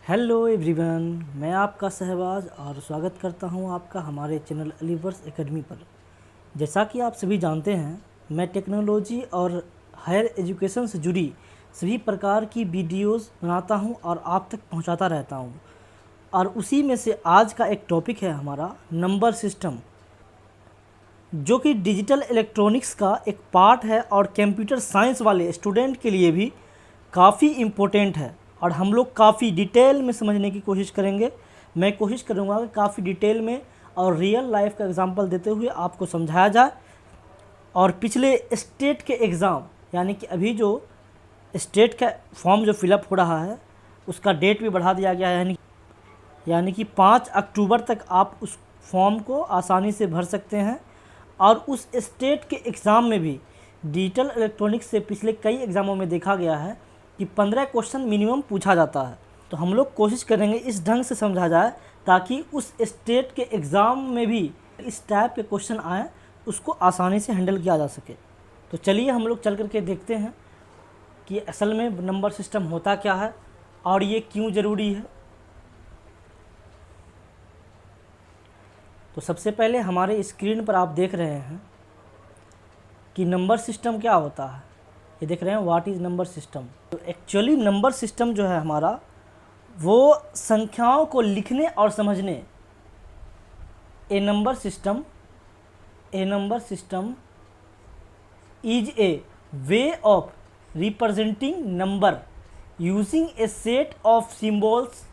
Hello everyone, मैं आपका सहबाज और स्वागत करता हूं आपका हमारे चैनल अलीवर्स एकेडमी पर। जैसा कि आप सभी जानते हैं, मैं टेक्नोलॉजी और हायर एजुकेशन से जुड़ी सभी प्रकार की वीडियोस बनाता हूं और आप तक पहुंचाता रहता हूं। और उसी में से आज का एक टॉपिक है हमारा नंबर सिस्टम, जो कि डिजिटल इलेक्ट्रॉनिक्स का एक पार्ट है और कंप्यूटर साइंस वाले स्टूडेंट के लिए भी काफ़ी इम्पोर्टेंट है। और हम लोग काफ़ी डिटेल में समझने की कोशिश करेंगे। मैं कोशिश करूँगा कि काफ़ी डिटेल में और रियल लाइफ का एग्जांपल देते हुए आपको समझाया जाए। और पिछले स्टेट के एग्ज़ाम यानी कि अभी जो स्टेट का फॉर्म जो फिलअप हो रहा है उसका डेट भी बढ़ा दिया गया है, यानी कि 5 अक्टूबर तक आप उस फॉर्म को आसानी से भर सकते हैं। और उस स्टेट के एग्ज़ाम में भी डिजिटल इलेक्ट्रॉनिक्स से पिछले कई एग्ज़ामों में देखा गया है कि 15 क्वेश्चन मिनिमम पूछा जाता है। तो हम लोग कोशिश करेंगे इस ढंग से समझा जाए ताकि उस स्टेट के एग्ज़ाम में भी इस टाइप के क्वेश्चन आए, उसको आसानी से हैंडल किया जा सके। तो चलिए हम लोग चल करके देखते हैं कि असल में नंबर सिस्टम होता क्या है और ये क्यों ज़रूरी है। तो सबसे पहले हमारे स्क्रीन पर आप देख रहे हैं कि नंबर सिस्टम क्या होता है। ये देख रहे हैं व्हाट इज़ नंबर सिस्टम। तो एक्चुअली नंबर सिस्टम जो है हमारा, वो संख्याओं को लिखने और समझने। A number system is a way of representing number using a set of symbols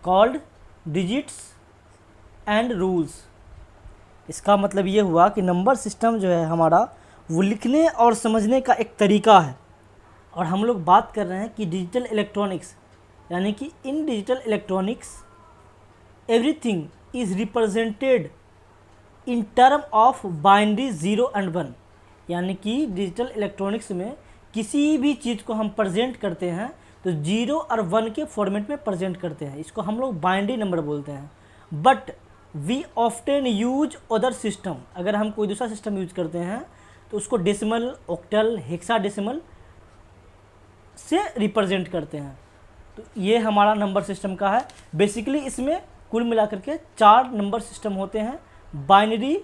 called digits and rules. इसका मतलब ये हुआ कि नंबर सिस्टम जो है हमारा, वो लिखने और समझने का एक तरीका है। और हम लोग बात कर रहे हैं कि डिजिटल इलेक्ट्रॉनिक्स, यानी कि इन digital electronics everything is represented in term of binary 0 and 1। यानी कि डिजिटल इलेक्ट्रॉनिक्स में किसी भी चीज़ को हम प्रेजेंट करते हैं तो 0 और 1 के फॉर्मेट में प्रेजेंट करते हैं। इसको हम लोग बाइनरी नंबर बोलते हैं। But we often use other system. अगर हम कोई दूसरा सिस्टम यूज करते हैं तो उसको डेसिमल, ऑक्टल, हेक्साडेसिमल से रिप्रेजेंट करते हैं। तो ये हमारा नंबर सिस्टम का है। बेसिकली इसमें कुल मिलाकर के 4 नंबर सिस्टम होते हैं: बाइनरी,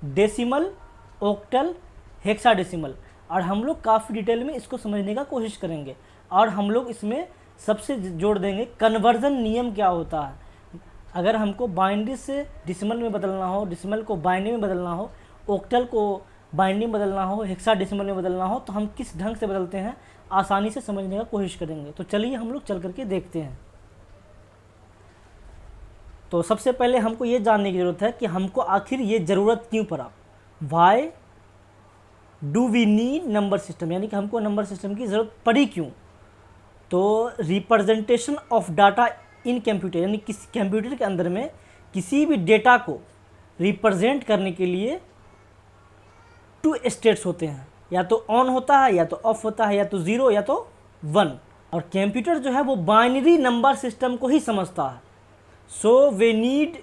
डेसिमल, ऑक्टल, हेक्साडेसिमल। और हम लोग काफ़ी डिटेल में इसको समझने का कोशिश करेंगे। और हम लोग इसमें सबसे जोड़ देंगे कन्वर्जन नियम क्या होता है। अगर हमको बाइनरी से डेसिमल में बदलना हो, डेसिमल को बाइनरी में बदलना हो, ऑक्टल को बाइनरी में बदलना हो, हेक्साडेसिमल में बदलना हो, तो हम किस ढंग से बदलते हैं आसानी से समझने का कोशिश करेंगे। तो चलिए हम लोग चल करके देखते हैं। तो सबसे पहले हमको ये जानने की ज़रूरत है कि हमको आखिर ये ज़रूरत क्यों पड़ा। Why do we need number system, यानी कि हमको नंबर सिस्टम की ज़रूरत पड़ी क्यों। तो representation of data in computer, यानी किसी कंप्यूटर के अंदर में किसी भी डेटा को रिप्रेजेंट करने के लिए 2 स्टेट्स होते हैं, या तो ऑन होता है या तो ऑफ होता है, या तो 0 या तो 1। और कंप्यूटर जो है वो बाइनरी नंबर सिस्टम को ही समझता है। So we need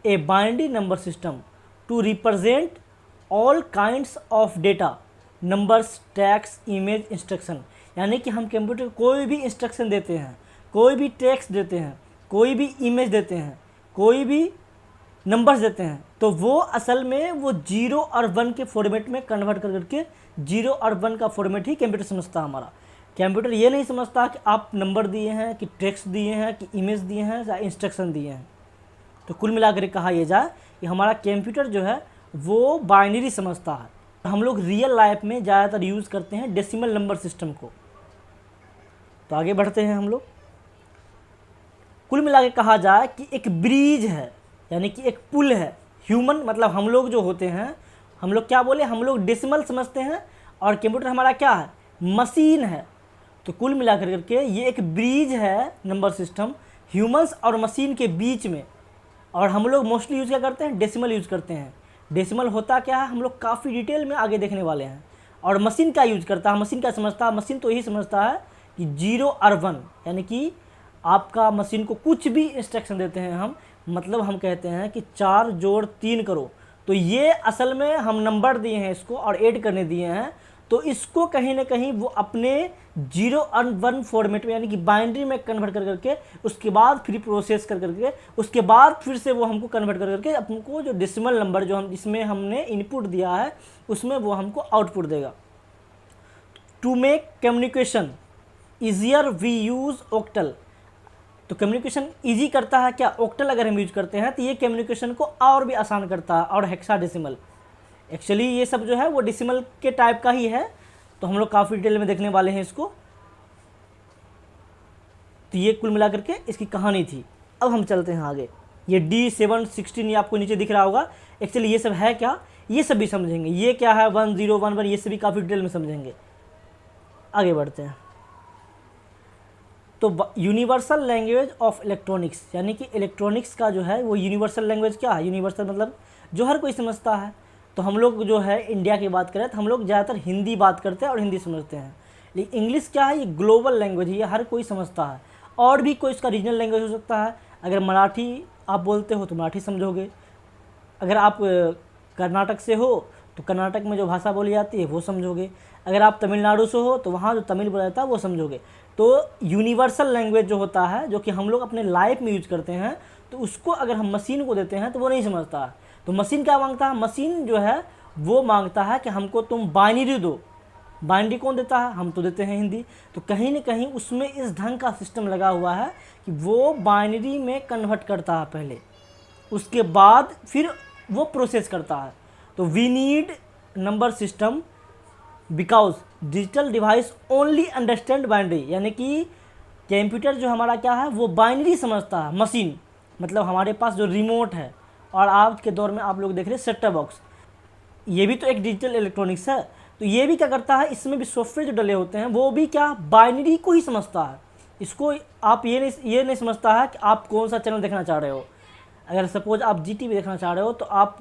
a binary number system to represent all kinds of data, numbers, text, image, instruction. यानी कि हम कंप्यूटर को कोई भी इंस्ट्रक्शन देते हैं, कोई भी टेक्स्ट देते हैं, कोई भी इमेज देते हैं, कोई भी नंबर्स देते हैं, तो वो असल में वो 0 और 1 के फॉर्मेट में कन्वर्ट कर करके 0 और 1 का फॉर्मेट ही कंप्यूटर समझता है हमारा। कंप्यूटर ये नहीं समझता कि आप नंबर दिए हैं, कि टेक्स्ट दिए हैं, कि इमेज दिए हैं, या इंस्ट्रक्शन दिए हैं। तो कुल मिलाकर कहा यह जाए कि हमारा कंप्यूटर जो है वो बाइनरी समझता है। हम लोग रियल लाइफ में ज़्यादातर यूज़ करते हैं डेसिमल नंबर सिस्टम को। तो आगे बढ़ते हैं हम लोग। कुल मिला के कहा जाए कि एक ब्रिज है, यानी कि एक पुल है। ह्यूमन मतलब हम लोग जो होते हैं, हम लोग क्या बोले, हम लोग डेसिमल समझते हैं और कंप्यूटर हमारा क्या है, मशीन है। तो कुल मिलाकर करके ये एक ब्रिज है नंबर सिस्टम ह्यूमंस और मशीन के बीच में। और हम लोग मोस्टली यूज़ क्या करते हैं, डेसिमल यूज़ करते हैं। डेसिमल होता क्या है हम लोग काफ़ी डिटेल में आगे देखने वाले हैं। और मशीन क्या यूज़ करता है, मशीन क्या समझता है, मशीन तो यही समझता है कि 0 और 1, यानी कि आपका मशीन को कुछ भी इंस्ट्रक्शन देते हैं हम, मतलब हम कहते हैं कि 4 जोड़ 3 करो, तो ये असल में हम नंबर दिए हैं इसको और ऐड करने दिए हैं, तो इसको कहीं ना कहीं वो अपने 0 और 1 फॉर्मेट में यानी कि बाइनरी में कन्वर्ट कर करके उसके बाद फिर प्रोसेस कर करके उसके बाद फिर से वो हमको कन्वर्ट कर करके हमको जो डेसिमल नंबर जो हम जिसमें हमने इनपुट दिया है उसमें वो हमको आउटपुट देगा। To make communication easier we use octal. तो कम्युनिकेशन ईजी करता है क्या? ऑक्टल अगर हम यूज करते हैं तो ये कम्युनिकेशन को और भी आसान करता है। और हेक्साडेसिमल, एक्चुअली ये सब जो है वो डेसिमल के टाइप का ही है, तो हम लोग काफ़ी डिटेल में देखने वाले हैं इसको। तो ये कुल मिला करके इसकी कहानी थी। अब हम चलते हैं आगे। ये D716 ये आपको नीचे दिख रहा होगा। एक्चुअली ये सब है क्या, ये सब भी समझेंगे। ये क्या है 1011, ये सब भी काफ़ी डिटेल में समझेंगे। आगे बढ़ते हैं। तो यूनिवर्सल लैंग्वेज ऑफ इलेक्ट्रॉनिक्स, यानी कि इलेक्ट्रॉनिक्स का जो है वो यूनिवर्सल लैंग्वेज क्या है? यूनिवर्सल मतलब जो हर कोई समझता है। तो हम लोग जो है इंडिया की बात करें तो हम लोग ज़्यादातर हिंदी बात करते हैं और हिंदी समझते हैं। लेकिन इंग्लिश क्या है? ये ग्लोबल लैंग्वेज है, ये हर कोई समझता है। और भी कोई इसका रीजनल लैंग्वेज हो सकता है। अगर मराठी आप बोलते हो तो मराठी समझोगे। अगर आप कर्नाटक से हो तो कर्नाटक में जो भाषा बोली जाती है वो समझोगे। अगर आप तमिलनाडु से हो तो वहाँ जो तमिल बोला जाता है वो समझोगे। तो यूनिवर्सल लैंग्वेज जो होता है, जो कि हम लोग अपने लाइफ में यूज करते हैं, तो उसको अगर हम मशीन को देते हैं तो वो नहीं समझता है। तो मशीन क्या मांगता है? मशीन जो है वो मांगता है कि हमको तुम बाइनरी दो। बाइनरी कौन देता है? हम तो देते हैं हिंदी। तो कहीं ना कहीं उसमें इस ढंग का सिस्टम लगा हुआ है कि वो बाइनरी में कन्वर्ट करता है पहले, उसके बाद फिर वो प्रोसेस करता है। तो we need number system because digital device only understand binary, यानी कि कंप्यूटर जो हमारा क्या है वो बाइनरी समझता है। मशीन मतलब हमारे पास जो रिमोट है, और आज के दौर में आप लोग देख रहे हैं सेट टॉप बॉक्स, ये भी तो एक डिजिटल इलेक्ट्रॉनिक्स है। तो ये भी क्या करता है, इसमें भी सॉफ्टवेयर जो डले होते हैं वो भी क्या बाइनरी को ही समझता है। इसको आप ये नहीं समझता है कि आप कौन सा चैनल देखना चाह रहे हो। अगर सपोज आप GTV देखना चाह रहे हो तो आप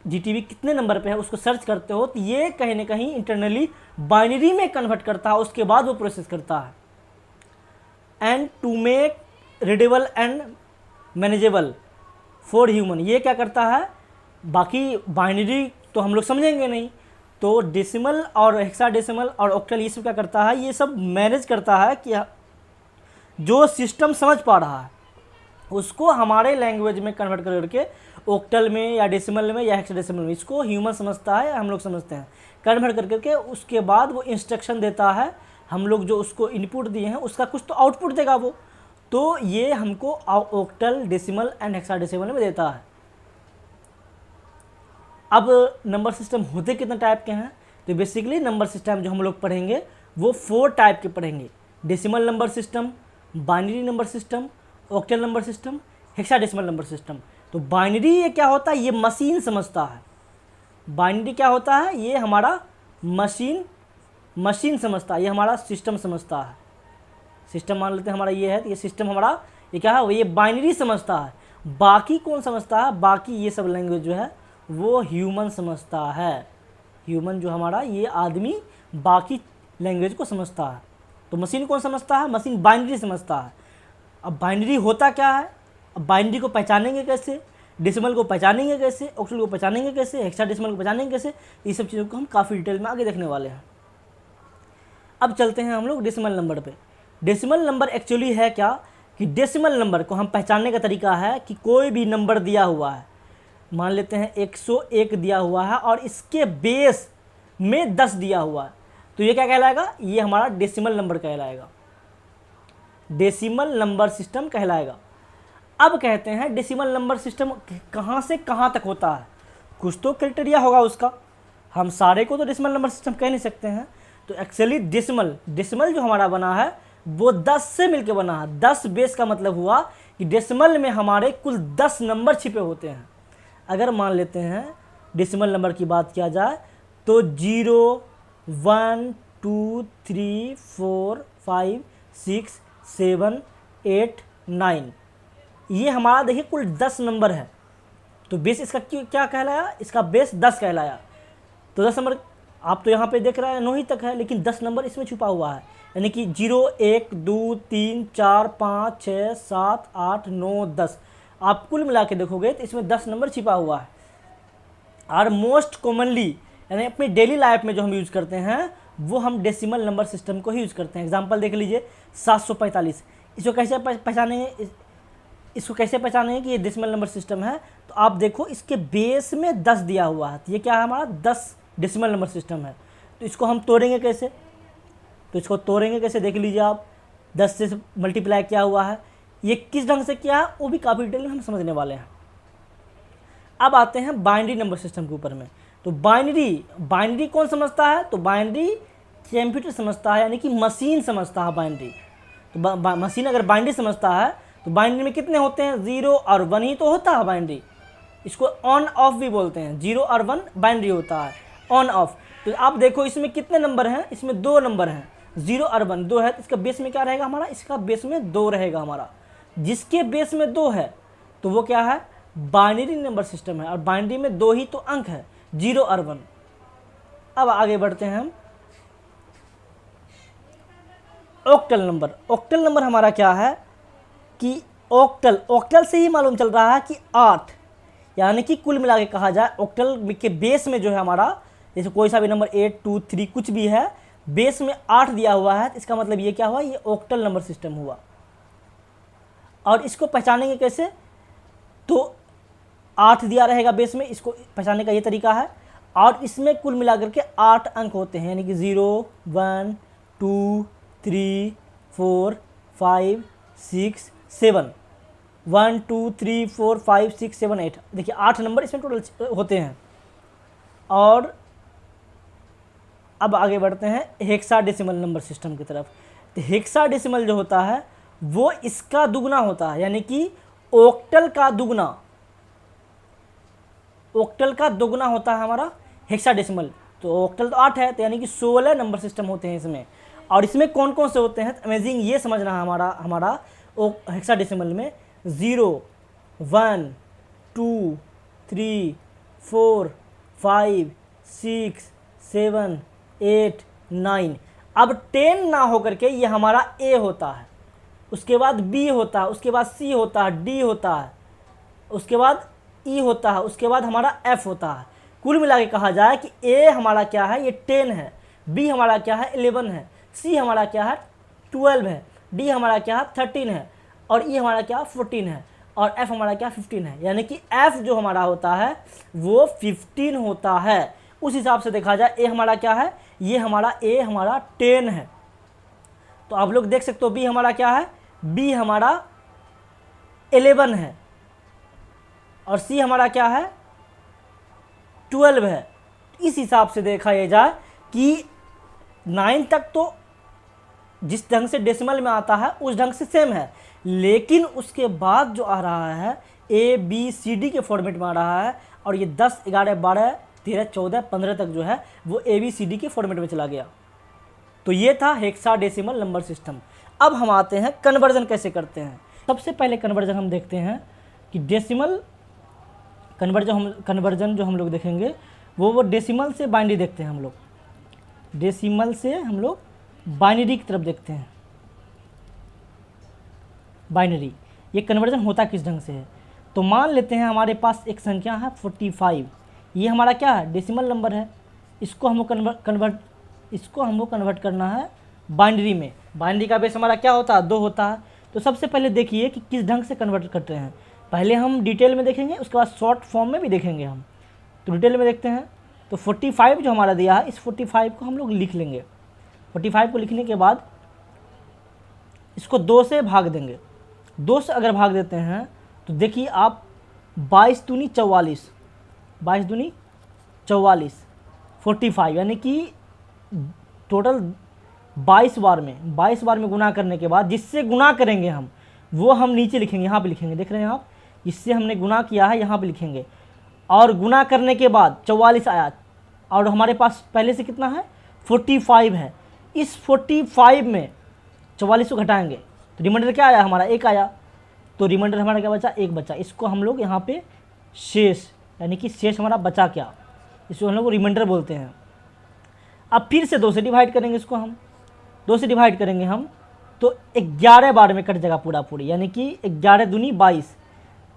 GTV कितने नंबर पे है उसको सर्च करते हो, तो ये कहीं ना कहीं इंटरनली बाइनरी में कन्वर्ट करता है, उसके बाद वो प्रोसेस करता है। And to make readable and manageable for human, ये क्या करता है? बाकी बाइनरी तो हम लोग समझेंगे नहीं, तो डेसिमल और हेक्साडेसिमल और ऑक्टल ये सब क्या करता है? ये सब मैनेज करता है कि जो सिस्टम समझ पा रहा है उसको हमारे लैंग्वेज में कन्वर्ट करके ऑक्टल में या डेसिमल में या हेक्साडेसिमल में, इसको ह्यूमन समझता है, हम लोग समझते हैं, कन्वर्ट करके उसके बाद वो इंस्ट्रक्शन देता है। हम लोग जो उसको इनपुट दिए हैं उसका कुछ तो आउटपुट देगा वो। तो ये हमको ऑक्टल, डेसिमल एंड हेक्साडेसिमल में देता है। अब नंबर सिस्टम होते कितने टाइप के हैं? तो बेसिकली नंबर सिस्टम जो हम लोग पढ़ेंगे वो 4 टाइप के पढ़ेंगे। Decimal number system, binary number system, octal number system, hexadecimal number system. तो बाइनरी ये क्या होता है? ये मशीन समझता है। बाइनरी क्या होता है? ये हमारा मशीन समझता है, ये हमारा सिस्टम समझता है। सिस्टम मान लेते हैं हमारा ये है, तो ये सिस्टम हमारा ये क्या है? ये बाइनरी समझता है। बाकी कौन समझता है? बाकी ये सब लैंग्वेज जो है वो ह्यूमन समझता है। ह्यूमन जो हमारा ये आदमी बाकी लैंग्वेज को समझता है। तो मशीन कौन समझता है? मशीन बाइनरी समझता है। अब बाइनरी होता क्या है? अब बाइनरी को पहचानेंगे कैसे? डेसिमल को पहचानेंगे कैसे? ऑक्टल को पहचानेंगे कैसे? हेक्साडेसिमल को पहचानेंगे कैसे? ये सब चीज़ों को हम काफ़ी डिटेल में आगे देखने वाले हैं। अब चलते हैं हम लोग डेसिमल नंबर पे। डेसिमल नंबर एक्चुअली है क्या कि डेसिमल नंबर को हम पहचानने का तरीका है कि कोई भी नंबर दिया हुआ है, मान लेते हैं 101 दिया हुआ है और इसके बेस में 10 दिया हुआ है, तो ये क्या कहलाएगा? ये हमारा डेसिमल नंबर कहलाएगा, डेसिमल नंबर सिस्टम कहलाएगा। अब कहते हैं डेसिमल नंबर सिस्टम कहाँ से कहाँ तक होता है? कुछ तो क्राइटेरिया होगा उसका, हम सारे को तो डेसिमल नंबर सिस्टम कह नहीं सकते हैं। तो एक्चुअली डेसिमल जो हमारा बना है वो 10 से मिलकर बना है। 10 बेस का मतलब हुआ कि डेसिमल में हमारे कुल 10 नंबर छिपे होते हैं। अगर मान लेते हैं डेसिमल नंबर की बात किया जाए तो 0, 1, 2, 3, 4, 5, 6, 7, 8, 9, ये हमारा देखिए कुल 10 नंबर है। तो बेस इसका क्या कहलाया? इसका बेस 10 कहलाया। तो 10 नंबर आप तो यहाँ पे देख रहे हैं 9 ही तक है, लेकिन 10 नंबर इसमें छुपा हुआ है, यानी कि 0, 1, 2, 3, 4, 5, 6, 7, 8, 9, 10, आप कुल मिला के देखोगे तो इसमें 10 नंबर छिपा हुआ है। और मोस्ट कॉमनली यानी अपनी डेली लाइफ में जो हम यूज़ करते हैं वो हम डेसिमल नंबर सिस्टम को ही यूज़ करते हैं। एग्जांपल देख लीजिए 745। इसको कैसे पहचानेंगे, इसको कैसे पहचानेंगे कि ये डेसिमल नंबर सिस्टम है? तो आप देखो इसके बेस में 10 दिया हुआ है, तो ये क्या है हमारा 10 डेसिमल नंबर सिस्टम है। तो इसको हम तोड़ेंगे कैसे? तो इसको तोड़ेंगे कैसे देख लीजिए आप, 10 से मल्टीप्लाई किया हुआ है, ये किस ढंग से किया है वो भी काफ़ी डिटेल में हम समझने वाले हैं। अब आते हैं बाइनरी नंबर सिस्टम के ऊपर में। तो बाइनरी कौन समझता है? तो बाइनरी कंप्यूटर समझता है, यानी कि मशीन समझता है बाइनरी। तो मशीन अगर बाइनरी समझता है तो बाइनरी में कितने होते हैं? 0 और 1 ही तो होता है बाइनरी। इसको ऑन ऑफ भी बोलते हैं, 0 और 1 बाइनरी होता है, ऑन ऑफ। तो आप देखो इसमें कितने नंबर हैं? इसमें 2 नंबर हैं, 0 और 1, 2 है। तो इसका बेस में क्या रहेगा हमारा? इसका बेस में 2 रहेगा हमारा। जिसके बेस में 2 है तो वो क्या है? बाइनरी नंबर सिस्टम है। और बाइनरी में 2 ही तो अंक है, 0 और 1। अब आगे बढ़ते हैं हम। ऑक्टल नंबर हमारा क्या है कि ऑक्टल से ही मालूम चल रहा है कि 8, यानी कि कुल मिला के कहा जाए ऑक्टल के बेस में जो है हमारा, जैसे कोई सा भी नंबर 8, 2, 3 कुछ भी है, बेस में 8 दिया हुआ है, तो इसका मतलब ये क्या हुआ? ये ऑक्टल नंबर सिस्टम हुआ। और इसको पहचानेंगे कैसे? तो 8 दिया रहेगा बेस में, इसको पहचानने का ये तरीका है। और इसमें कुल मिलाकर के 8 अंक होते हैं, यानी कि 0, 1, 2, 3, 4, 5, 6, 7, 1, 2, 3, 4, 5, 6, 7, 8। देखिए 8 नंबर इसमें टोटल होते हैं। और अब आगे बढ़ते हैं हेक्साडेसिमल नंबर सिस्टम की तरफ। तो हेक्साडेसिमल जो होता है वो इसका दुगना होता है, यानी कि ऑक्टल का दुगना होता है हमारा हेक्साडेसिमल। तो ऑक्टल तो 8 है, तो यानी कि 16 नंबर सिस्टम होते हैं इसमें। और इसमें कौन कौन से होते हैं? अमेजिंग ये समझना है हमारा हेक्साडेसिमल में 0, 1, 2, 3, 4, 5, 6, 7, 8, 9। अब 10 ना होकर के ये हमारा A होता है, उसके बाद B होता है, उसके बाद C होता है, D होता है, उसके बाद E होता है, उसके बाद हमारा F होता है। कुल मिला के कहा जाए कि A हमारा क्या है? ये 10 है, B हमारा क्या है? 11 है, C हमारा क्या है? 12 है, D हमारा क्या है? 13 है, और E हमारा क्या? 14 है, और F हमारा क्या? 15 है। यानी कि F जो हमारा होता है वो 15 होता है। उस हिसाब से देखा जाए A हमारा क्या है? ये हमारा A हमारा 10 है। तो आप लोग देख सकते हो B हमारा क्या है? B हमारा 11 है, और C हमारा क्या है? 12 है। इस हिसाब से देखा ये जाए कि 9 तक तो जिस ढंग से डेसिमल में आता है उस ढंग से सेम है, लेकिन उसके बाद जो आ रहा है ABCD के फॉर्मेट में आ रहा है, और ये 10, 11, 12, 13, 14, 15 तक जो है वो ABCD के फॉर्मेट में चला गया। तो ये था हेक्साडेसिमल नंबर सिस्टम। अब हम आते हैं कन्वर्जन कैसे करते हैं। सबसे पहले कन्वर्जन हम देखते हैं कि डेसिमल कन्वर्जन जो हम लोग देखेंगे वो डेसिमल से बाइनरी देखते हैं हम लोग। डेसिमल से हम लोग बाइनरी की तरफ देखते हैं। बाइनरी ये कन्वर्जन होता किस ढंग से है? तो मान लेते हैं हमारे पास एक संख्या है 45, ये हमारा क्या है? डेसिमल नंबर है। इसको हमको कन्वर्ट करना है बाइनरी में। बाइनरी का बेस हमारा क्या होता है? 2 होता है। तो सबसे पहले देखिए कि किस ढंग से कन्वर्ट करते हैं। पहले हम डिटेल में देखेंगे, उसके बाद शॉर्ट फॉर्म में भी देखेंगे हम। तो डिटेल में देखते हैं। तो 45 जो हमारा दिया है, इस 45 को हम लोग लिख लेंगे। 45 को लिखने के बाद इसको 2 से भाग देंगे। 2 से अगर भाग देते हैं तो देखिए आप 22 दूनी 44, 22 दूनी 44, 45, यानी कि टोटल 22 बार में गुना करने के बाद जिससे गुना करेंगे हम वो हम नीचे लिखेंगे, यहाँ पे लिखेंगे। देख रहे हैं आप, इससे हमने गुना किया है, यहाँ पे लिखेंगे। और गुना करने के बाद 44 आया, और हमारे पास पहले से कितना है? 45 है। इस 45 में 44 को घटाएंगे तो रिमाइंडर क्या आया? हमारा 1 आया। तो रिमाइंडर हमारा क्या बचा? 1 बचा। इसको हम लोग यहाँ पे शेष, यानी कि शेष हमारा बचा क्या, इसको हम लोग रिमाइंडर बोलते हैं। अब फिर से 2 से डिवाइड करेंगे, इसको हम 2 से डिवाइड करेंगे हम, तो 11 बार में कट जाएगा पूरी, यानी कि 11 दूनी 22।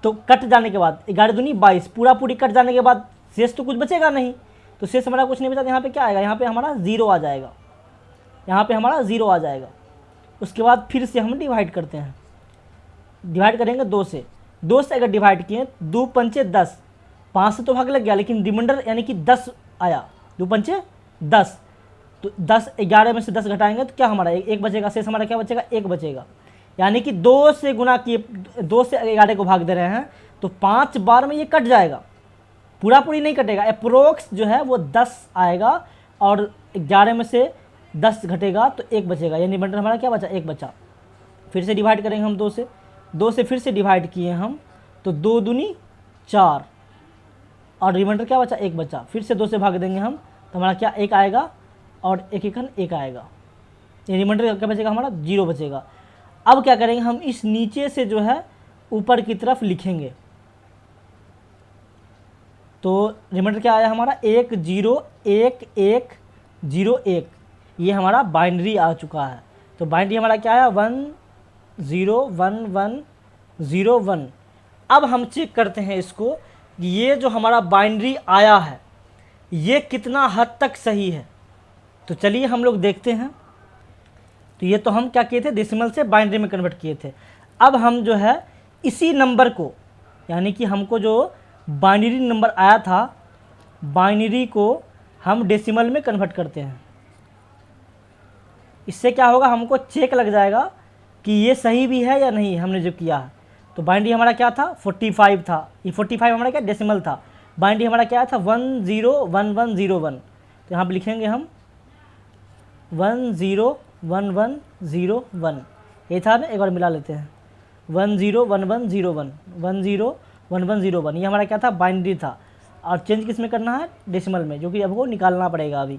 तो कट जाने के बाद 11 दूनी 22 पूरी कट जाने के बाद शेष तो कुछ बचेगा नहीं, तो शेष हमारा कुछ नहीं बचा। यहाँ पे क्या आएगा? यहाँ पे हमारा 0 आ जाएगा। यहाँ पे हमारा 0 आ जाएगा। उसके बाद फिर से हम डिवाइड करते हैं, डिवाइड करेंगे 2 से। 2 से अगर डिवाइड किए 2 पंचे 10, 5 से तो भाग लग गया, लेकिन रिमाइंडर यानी कि 10 आया, 2 पंचे 10, तो 10 11 में से 10 घटाएंगे तो क्या हमारा एक बचेगा, शेष हमारा क्या बचेगा, 1 बचेगा। यानी कि 2 से गुना किए, 2 से 11 को भाग दे रहे हैं तो 5 बार में ये कट जाएगा, पूरा पूरी नहीं कटेगा, अप्रोक्स जो है वो 10 आएगा और 11 में से 10 घटेगा तो 1 बचेगा, यानी रिमाइंडर हमारा क्या बचा, 1 बचा। फिर से डिवाइड करेंगे हम 2 से फिर से डिवाइड किए हम तो 2 दूनी 4 और रिमाइंडर क्या बचा, 1 बचा। फिर से 2 से भाग देंगे हम तो हमारा क्या 1 आएगा और 1 एकन 1 आएगा, ये रिमाइंडर क्या बचेगा, हमारा 0 बचेगा। अब क्या करेंगे हम, इस नीचे से जो है ऊपर की तरफ लिखेंगे तो रिमाइंडर क्या आया हमारा, 1 0 1 1 0 1, ये हमारा बाइनरी आ चुका है। तो बाइनरी हमारा क्या आया, 1 0 1 1 0 1। अब हम चेक करते हैं इसको, ये जो हमारा बाइनरी आया है ये कितना हद तक सही है। तो चलिए हम लोग देखते हैं। तो ये तो हम क्या किए थे, डेसिमल से बाइनरी में कन्वर्ट किए थे। अब हम जो है इसी नंबर को, यानी कि हमको जो बाइनरी नंबर आया था, बाइनरी को हम डेसिमल में कन्वर्ट करते हैं। इससे क्या होगा, हमको चेक लग जाएगा कि ये सही भी है या नहीं हमने जो किया है। तो बाइनरी हमारा क्या था, 45 था, ये 45 हमारा क्या डेसिमल था। बाइनरी हमारा क्या था, 101101। तो यहाँ पर लिखेंगे हम 101101, ये था ना, एक बार मिला लेते हैं, 101101 101101, ये हमारा क्या था, बाइनरी था। और चेंज किस में करना है, डेसिमल में, जो कि हमको निकालना पड़ेगा अभी।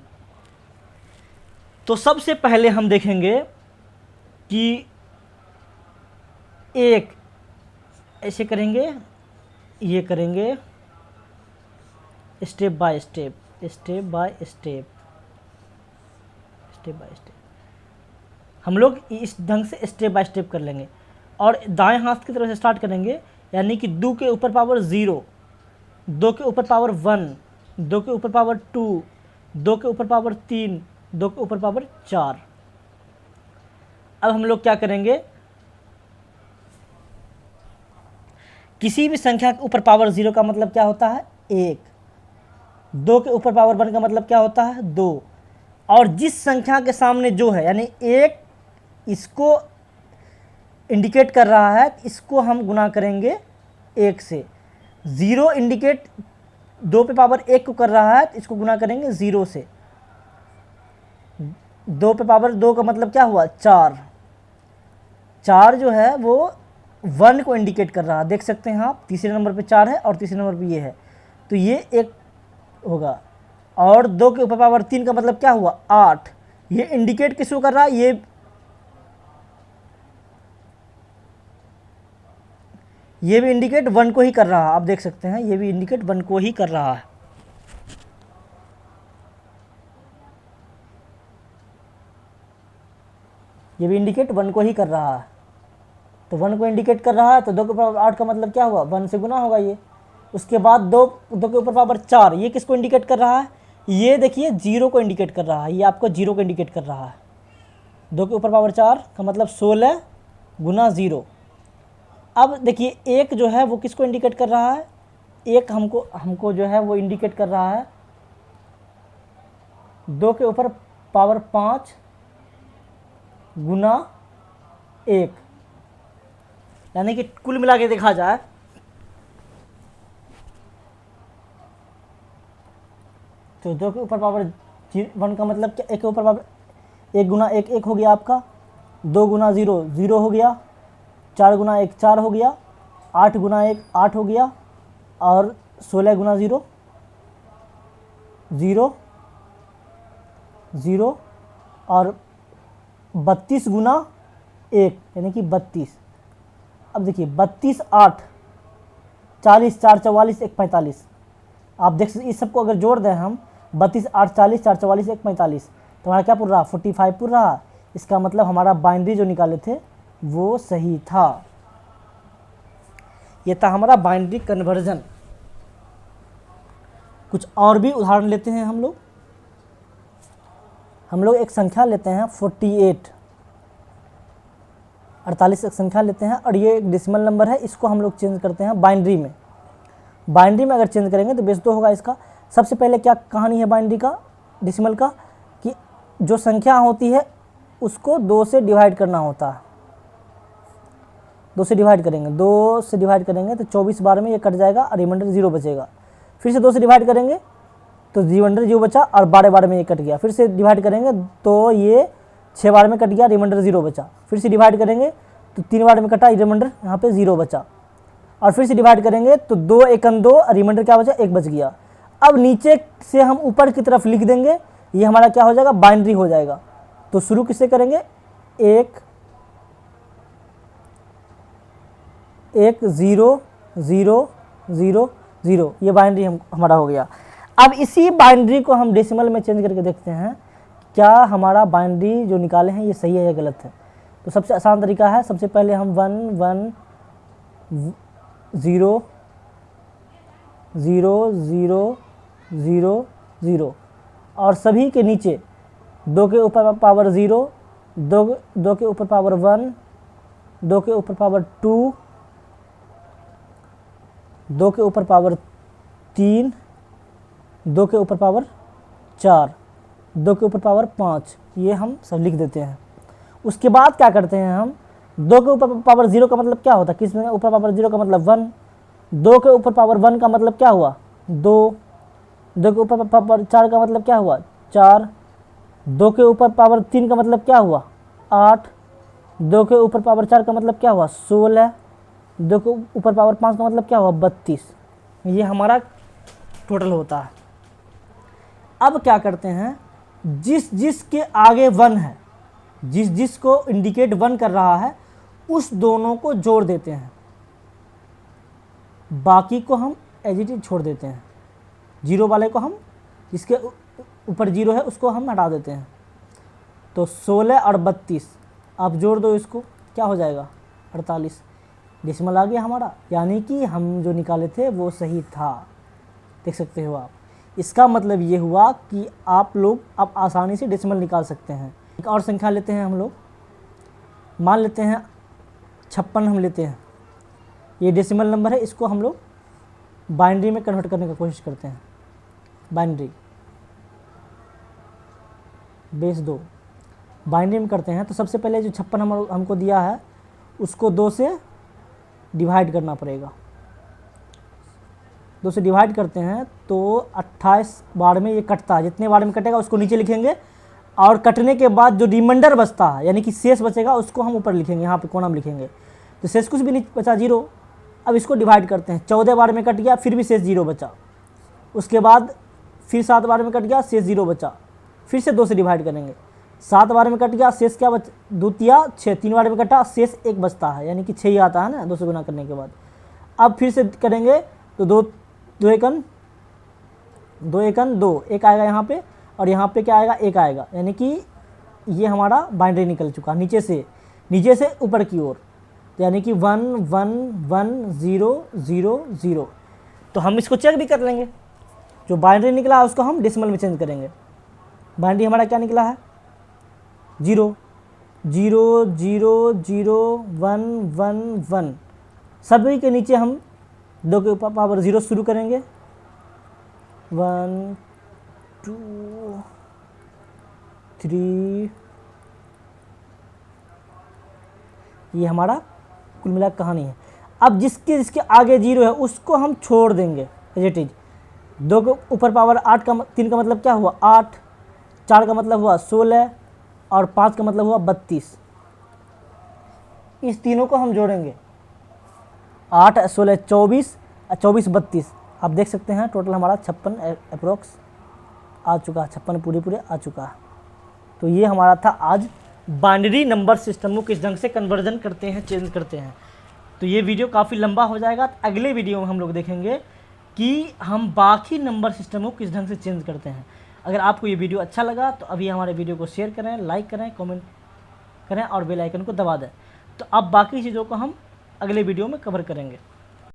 तो सबसे पहले हम देखेंगे कि एक ऐसे करेंगे, ये करेंगे step by step, step by step, step by step हम लोग इस ढंग से स्टेप बाय स्टेप कर लेंगे। और दाएं हाथ की तरफ से स्टार्ट करेंगे, यानी कि 2 के ऊपर पावर 0, 2 के ऊपर पावर 1, 2 के ऊपर पावर 2, 2 के ऊपर पावर 3, 2 के ऊपर पावर 4। अब हम लोग क्या करेंगे, किसी भी संख्या के ऊपर पावर 0 का मतलब क्या होता है, 1। 2 के ऊपर पावर 1 का मतलब क्या होता है, 2। और जिस संख्या के सामने जो है, यानी 1 इसको इंडिकेट कर रहा है, इसको हम गुना करेंगे 1 से। 0 इंडिकेट 2 पे पावर 1 को कर रहा है, तो इसको गुना करेंगे 0 से। 2 पे पावर 2 का मतलब क्या हुआ, 4। 4 जो है वो 1 को इंडिकेट कर रहा है, देख सकते हैं आप, तीसरे नंबर पे 4 है और तीसरे नंबर पे ये है, तो ये 1 होगा। और 2 के ऊपर पावर 3 का मतलब क्या हुआ, 8। ये इंडिकेट किसको कर रहा है, ये भी इंडिकेट 1 को ही कर रहा है, आप देख सकते हैं, ये भी इंडिकेट 1 को ही कर रहा है। ये भी इंडिकेट 1 को ही कर रहा है, तो 1 को इंडिकेट कर रहा है, तो 2 के ऊपर 8 का मतलब क्या हुआ, 1 से गुना होगा ये। उसके बाद 2 के ऊपर पावर 4, ये किसको इंडिकेट कर रहा है, ये देखिए 0 को इंडिकेट कर रहा है, ये आपको 0 को इंडिकेट कर रहा है। 2 के ऊपर पावर 4 का मतलब 16 गुना 0। अब देखिए 1 जो है वो किसको इंडिकेट कर रहा है, 1 हमको जो है वो इंडिकेट कर रहा है 2 के ऊपर पावर 5 गुना 1, यानी कि कुल मिला के देखा जाए तो 2 के ऊपर पावर 1 का मतलब क्या, 1 के ऊपर पावर 1 गुना 1 1 हो गया आपका, 2 गुना 0 0 हो गया, 4 गुना 1 4 हो गया, 8 गुना 1 8 हो गया, और 16 गुना 0 0 0, और 32 गुना 1 यानी कि 32। अब देखिए 32 8 40 4 44 1 45, आप देख सकते इस सबको अगर जोड़ दें हम, 32 8 40 4 44 1 45, तो हमारा क्या पूर रहा, 45 पूर रहा। इसका मतलब हमारा बाइनरी जो निकाले थे वो सही था। ये था हमारा बाइनरी कन्वर्जन। कुछ और भी उदाहरण लेते हैं हम लोग। हम लोग एक संख्या लेते हैं 48, 48 एक संख्या लेते हैं और ये एक डेसिमल नंबर है, इसको हम लोग चेंज करते हैं बाइनरी में। बाइनरी में अगर चेंज करेंगे तो बेस 2 होगा इसका। सबसे पहले क्या कहानी है बाइनरी का, डेसिमल का, कि जो संख्या होती है उसको 2 से डिवाइड करना होता है। 2 से डिवाइड करेंगे, 2 से डिवाइड करेंगे तो 24 बार में ये कट जाएगा और रिमाइंडर 0 बचेगा। फिर से 2 से डिवाइड करेंगे तो रिमाइंडर 0 बचा और 12 बार में ये कट गया। फिर से डिवाइड करेंगे तो ये 6 बार में कट गया, रिमाइंडर 0 बचा। फिर से डिवाइड करेंगे तो 3 बार में कटा, रिमाइंडर यहाँ पे 0 बचा। और फिर से डिवाइड करेंगे तो 2 एकन 2, रिमाइंडर क्या बचा, 1 बच गया। अब नीचे से हम ऊपर की तरफ लिख देंगे, ये हमारा क्या हो जाएगा, बाइनरी हो जाएगा। तो शुरू किससे करेंगे, 1 1 0 0 0 0, ये बाइनरी हमारा हो गया। अब इसी बाइनरी को हम डेसिमल में चेंज करके देखते हैं क्या हमारा बाइनरी जो निकाले हैं ये सही है या गलत है। तो सबसे आसान तरीका है, सबसे पहले हम 1 1 0 0 0 0 0 और सभी के नीचे 2 के ऊपर पावर 0, 2 के ऊपर पावर 1, 2 के ऊपर पावर 2, 2 के ऊपर पावर 3, 2 के ऊपर पावर 4, 2 के ऊपर पावर 5, ये हम सब लिख देते हैं। उसके बाद क्या करते हैं हम, 2 के ऊपर पावर 0 का मतलब क्या होता है, किस में ऊपर पावर 0 का मतलब 1, 2 के ऊपर पावर 1 का मतलब क्या हुआ 2, 2 के ऊपर पावर 4 का मतलब क्या हुआ 4, 2 के ऊपर पावर 3 का मतलब क्या हुआ 8, 2 के ऊपर पावर 4 का मतलब क्या हुआ 16, 2 के ऊपर पावर 5 का मतलब क्या हुआ 32। ये हमारा टोटल होता है। अब क्या करते हैं, जिस जिस के आगे 1 है, जिस जिस को इंडिकेट 1 कर रहा है उस दोनों को जोड़ देते हैं, बाकी को हम एज इट इज छोड़ देते हैं। 0 वाले को हम, जिसके ऊपर 0 है उसको हम हटा देते हैं। तो 16 और 32 आप जोड़ दो, इसको क्या हो जाएगा 48, डेसिमल आ गया हमारा, यानी कि हम जो निकाले थे वो सही था। देख सकते हो आप, इसका मतलब ये हुआ कि आप लोग अब आसानी से डेसिमल निकाल सकते हैं। एक और संख्या लेते हैं हम लोग, मान लेते हैं 56 हम लेते हैं, ये डेसिमल नंबर है, इसको हम लोग बाइनरी में कन्वर्ट करने की कोशिश करते हैं। बाइनरी बेस 2 बाइनरी में करते हैं तो सबसे पहले जो 56 हमको दिया है उसको 2 से डिवाइड करना पड़ेगा। 2 से डिवाइड करते हैं तो 28 बार में ये कटता है, जितने बार में कटेगा उसको नीचे लिखेंगे और कटने के बाद जो रिमाइंडर बचता है यानी कि शेष बचेगा उसको हम ऊपर लिखेंगे, यहाँ पे कोना में लिखेंगे। तो शेष कुछ भी नहीं बचा 0। अब इसको डिवाइड करते हैं, 14 बार में कट गया फिर भी शेष 0 बचा, उसके बाद फिर 7 बार में कट गया शेष 0 बचा, फिर से 2 से डिवाइड करेंगे, 7 बार में कट गया शेष क्या बच, 2 तिया 6, 3 बार में कटा शेष 1 बचता है, यानी कि 6 ही आता है ना 2 से गुना करने के बाद। अब फिर से करेंगे तो 2 एकन 2 1 आएगा यहाँ पे और यहाँ पे क्या आएगा 1 आएगा, यानी कि ये हमारा बाइनरी निकल चुका नीचे से ऊपर की ओर, तो यानी कि 1 1 1 0 0 0। तो हम इसको चेक भी कर लेंगे, जो बाइनरी निकला है उसको हम डेसिमल में चेंज करेंगे। बाइनरी हमारा क्या निकला है 0 0 0 0 1 1 1। सभी के नीचे हम 2 के ऊपर पावर 0 शुरू करेंगे, 1 2 3, ये हमारा कुल मिला कहानी है। अब जिसके आगे 0 है उसको हम छोड़ देंगे एज इट इज। 2 के ऊपर पावर 8 का 3 का मतलब क्या हुआ 8, 4 का मतलब हुआ 16 और 5 का मतलब हुआ 32। इस तीनों को हम जोड़ेंगे, 8 16 24 24 32। आप देख सकते हैं टोटल हमारा 56 अप्रोक्स आ चुका है, 56 पूरे आ चुका है। तो ये हमारा था आज बाइनरी नंबर सिस्टम को किस ढंग से कन्वर्जन करते हैं, चेंज करते हैं। तो ये वीडियो काफ़ी लंबा हो जाएगा, तो अगले वीडियो में हम लोग देखेंगे कि हम बाकी नंबर सिस्टम को किस ढंग से चेंज करते हैं। अगर आपको ये वीडियो अच्छा लगा तो अभी हमारे वीडियो को शेयर करें, लाइक करें, कमेंट करें और बेल आइकन को दबा दें। तो अब बाकी चीज़ों को हम अगले वीडियो में कवर करेंगे।